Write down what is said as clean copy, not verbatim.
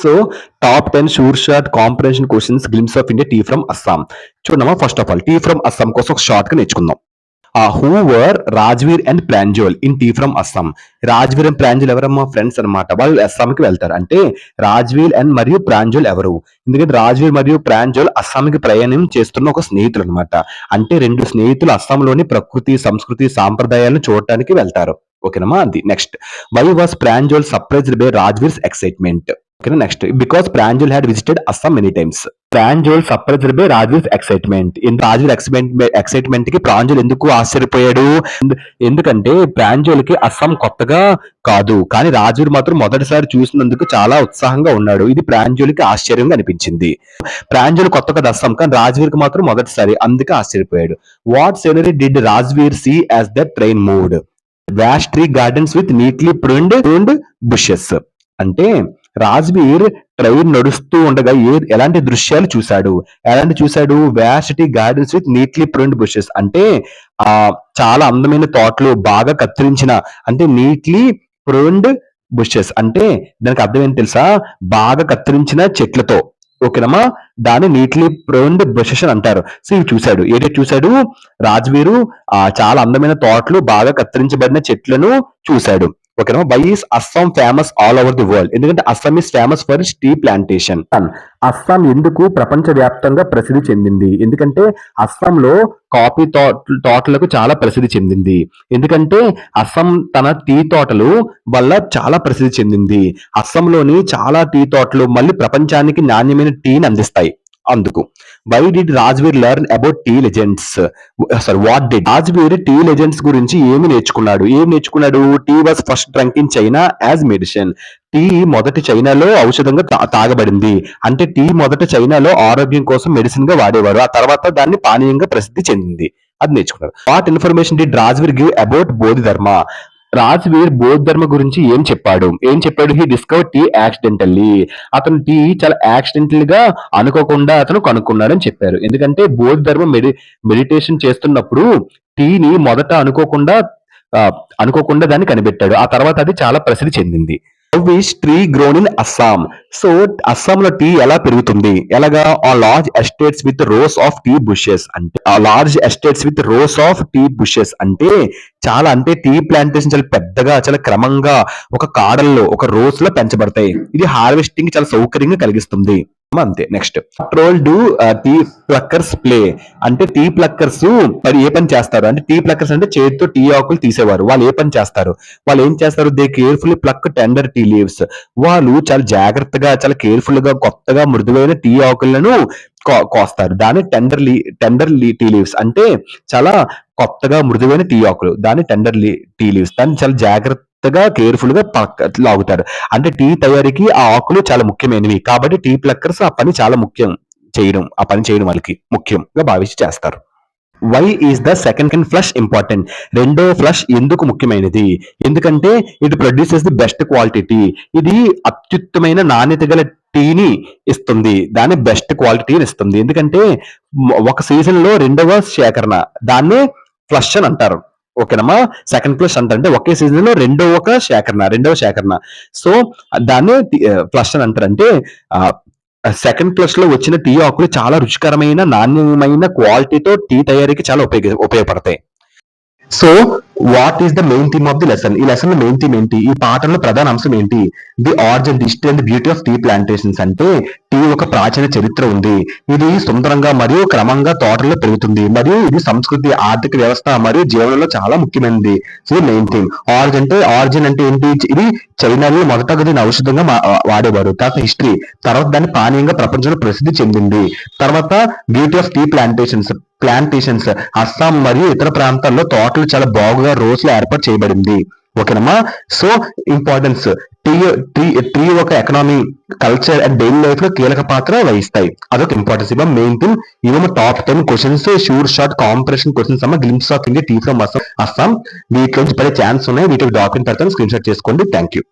So top 10 sure shot comprehension questions glimpse of India tea from Assam. చూడమ్మా, first of all tea from Assam కోసం ఒక short గా నేర్చుకుందాం. Who were Rajveer and Pranjol in tea from Assam. Rajveer and Pranjol ఎవరమ్మా? Friends అన్నమాట. వాళ్ళు అస్సాంకి వెళ్తారు. అంటే రాజ్వీర్ అండ్ మరియు ప్రాంజోల్ ఎవరు? ఎందుకంటే రాజ్వీర్ మరియు ప్రాంజోల్ అస్సాంకి ప్రయాణం చేస్తున్న ఒక స్నేహితులు అనమాట. అంటే రెండు స్నేహితులు అస్సాంలోని ప్రకృతి, సంస్కృతి, సాంప్రదాయాలను చూడటానికి వెళ్తారు. ఓకేనమ్మా, అది next. Why was Pranjol surprised by Rajveer's excitement? ఓకేనా, next. Because Pranjol had visited Assam many times. Pranjol surprised by Rajveer excitement. Rajveer excitement కి ప్రాంజోల్ ఎందుకు ఆశ్చర్యపోయాడు? ఎందుకంటే ప్రాంజోల్ కి అస్సాం కొత్తగా కాదు, కానీ రాజ్వీర్ మాత్రం మొదటిసారి చూసినందుకు చాలా ఉత్సాహంగా ఉన్నాడు. ఇది ప్రాంజోల్ కి ఆశ్చర్యంగా అనిపించింది. ప్రాంజోల్ కొత్త కదా అస్సాం, కానీ రాజ్వీర్ కి మాత్రం మొదటిసారి, అందుకే ఆశ్చర్యపోయాడు. What scenery did Rajveer see as the train moved? Vast tree gardens with neatly pruned bushes. అంటే రాజ్వీర్ ట్రైన్ నడుస్తూ ఉండగా ఎలాంటి దృశ్యాలు చూశాడు? Vast gardens with neatly pruned bushes. అంటే చాలా అందమైన తోటలు, బాగా కత్తిరించిన, అంటే నీట్లీ pruned బుషెస్ అంటే దానికి అర్థం ఏంటి తెలుసా? బాగా కత్తిరించిన చెట్లతో. ఓకేనమ్మా, దాన్ని నీట్లీ pruned బుషెస్ అని అంటారు. సో ఇవి చూశాడు. ఏదైతే చూశాడు రాజ్వీరు? చాలా అందమైన తోటలు, బాగా కత్తిరించబడిన చెట్లను చూశాడు. ఓకేనా. Why is Assam famous all over the world? ఎందుకంటే Assam is famous for tea plantation. Assam ఎందుకు ప్రపంచ వ్యాప్తంగా ప్రసిద్ధి చెందింది? ఎందుకంటే అస్సాంలో కాఫీ తోటలకు చాలా ప్రసిద్ధి చెందింది. ఎందుకంటే అస్సాం తన టీ తోటలు వల్ల చాలా ప్రసిద్ధి చెందింది. అస్సాంలోని చాలా టీ తోటలు మళ్ళీ ప్రపంచానికి నాణ్యమైన టీని అందిస్తాయి. అందుకు. Why did Rajveer learn about tea legends? What did Rajveer tea legends గురించి ఏమి నేర్చుకున్నాడు? Tea was first drunk in China as medicine. Tea మొదటి చైనాలో ఔషధంగా తాగబడింది. అంటే టీ మొదట చైనాలో ఆరోగ్యం కోసం మెడిసిన్ గా వాడేవారు. ఆ తర్వాత దాన్ని పానీయంగా ప్రసిద్ధి చెందింది. అది నేర్చుకున్నారు. What information did Rajveer give about Bodhidharma? Rajveer Bodhidharma గురించి ఏం చెప్పాడు? He discover tea accidentally. అతను టీ చాలా యాక్సిడెంటల్ గా, అనుకోకుండా అతను కనుక్కున్నాడని చెప్పారు. ఎందుకంటే బౌద్ధ ధర్మ మెడిటేషన్ చేస్తున్నప్పుడు టీని మొదట అనుకోకుండా దాన్ని కనిపెట్టాడు. ఆ తర్వాత అది చాలా ప్రసిద్ధి చెందింది. How is tree grown in Assam? So అస్సాంలో టీ ఎలా పెరుగుతుంది? ఎలాగా? A large estates with rows of tea bushes. అంటే అంటే టీ ప్లాంటేషన్ చాలా పెద్దగా, చాలా క్రమంగా ఒక కాడల్లో, ఒక రోస్ లో పెంచబడతాయి. ఇది హార్వెస్టింగ్ చాలా సౌకర్యంగా కలిగిస్తుంది. అంతే. Next. Role do tea pluckers play? అంటే టీ ప్లక్కర్స్ మరి ఏ పని చేస్తారు? అంటే టీ ప్లక్కర్స్ అంటే చేతితో టీ ఆకులు తీసేవారు. వాళ్ళు ఏ పని చేస్తారు? They carefully pluck tender tea leaves. వాళ్ళు చాలా జాగ్రత్తగా, చాలా కేర్ఫుల్ గా, కొత్తగా మృదువైన టీ ఆకులను కోస్తారు. దాన్ని టెండర్ టీ లీవ్స్. అంటే చాలా కొత్తగా మృదువైన టీ ఆకులు, దాన్ని టీ లీవ్స్. దాన్ని చాలా జాగ్రత్తగా, కేర్ఫుల్ గా లాగుతారు. అంటే టీ తయారీకి ఆ ఆకులు చాలా ముఖ్యమైనవి. కాబట్టి టీ ప్లక్కర్స్ ఆ పని చాలా ఆ పని చేయడం వాళ్ళకి ముఖ్యంగా భావించి చేస్తారు. Why is the second flush important? రెండో ఫ్లష్ ఎందుకు ముఖ్యమైనది? ఎందుకంటే it produces the best quality tea. ఇది అత్యుత్తమైన నాణ్యత గల టీని ఇస్తుంది. దాన్ని బెస్ట్ క్వాలిటీని ఇస్తుంది. ఎందుకంటే ఒక సీజన్ లో రెండవ సేకరణ, దాన్నే ఫ్లష్ అని అంటారు. ఓకేనమ్మా. సెకండ్ ఫ్లష్ అంటే ఒకే సీజన్ లో రెండవ సేకరణ. సో దాన్ని ఫ్లష్ అని అంటారు. అంటే సెకండ్ ఫ్లష్ లో వచ్చిన టీ ఆకులు చాలా రుచికరమైన, నాణ్యమైన క్వాలిటీతో టీ తయారీకి చాలా ఉపయోగపడతాయి. So what is the main theme of the lesson? ఈ లెసన్ లో మెయిన్ థీమ్ ఏంటి? ఈ పాఠంలో ప్రధాన అంశం ఏంటి? The origin, history and beauty of tea plantations. అంటే టీ ఒక ప్రాచీన చరిత్ర ఉంది. ఇది సుందరంగా మరియు క్రమంగా తోటల్లో పెరుగుతుంది. మరియు ఇది సంస్కృతి, ఆర్థిక వ్యవస్థ మరియు జీవనంలో చాలా ముఖ్యమైనది. So main theme. ఆరిజిన్ అంటే ఏంటి? ఇది చైనాలో మొదటగా దీన్ని ఔషధంగా వాడేవారు. తర్వాత హిస్టరీ, తర్వాత దాన్ని పానీయంగా ప్రపంచంలో ప్రసిద్ధి చెందింది. తర్వాత beauty of tea plantations, Assam మరియు ఇతర ప్రాంతాల్లో తోటలు చాలా బాగుగా రోజులు ఏర్పాటు చేయబడింది. ఓకేనమ్మా. So importance. టీ ఒక economy, culture and daily life లో కీలక పాత్ర వహిస్తాయి. అదొక ఇంపార్టెన్స్. ఇవ్వ మెయిన్ థింగ్. ఇవ్వ top 10 questions, sure short competition questions అమ్మ. Glimpse of India tea from Assam. వీటిలో నుంచి పడే ఛాన్స్ ఉన్నాయి. వీటికి డాక్యుమెంట్ పెడతాను, స్క్రీన్ షాట్ చేసుకోండి. Thank you.